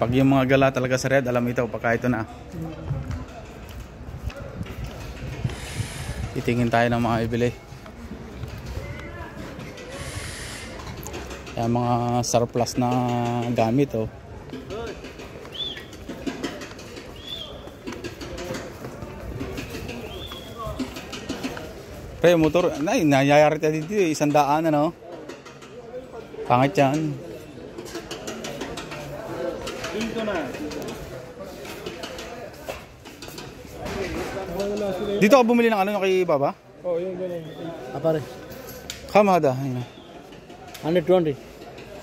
Pag yung mga gala talaga sa red, alam ito, pagka ito na. Titingin tayo ng mga ibili. Yan mga surplus na gamit, oh. Pre, motor, nangyayari tayo dito, 100 ano. Pangit yan. Dito ka bumili ng ano kay Baba? Oo, yung ganun. Pare. Kamada. 120.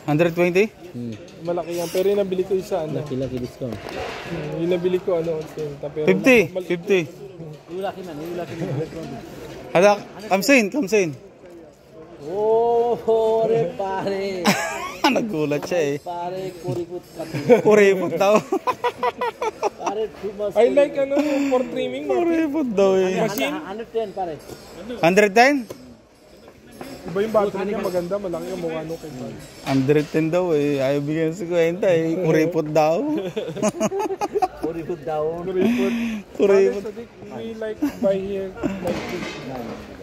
120? Malaki yan. Pero yung nabili ko isa, ano? Laki discount. Yung nabili ko, ano, 80. 50. 50. Yung laki na. 120. Hada, kamsin. Oh, pare. Nagulat siya eh. Pare, kuripot ka. Kuripot daw. Pare, tumas. I like, ano, for trimming. Kuripot daw eh. Machine? 110, pare. 110? Iba yung battery niya, maganda. Malaki yung mukha nung kay pare. 110 daw eh. Ayaw bigyan sa 50 eh. Kuripot daw. Kuripot daw. Kuripot. Kuripot. We like buy here like this.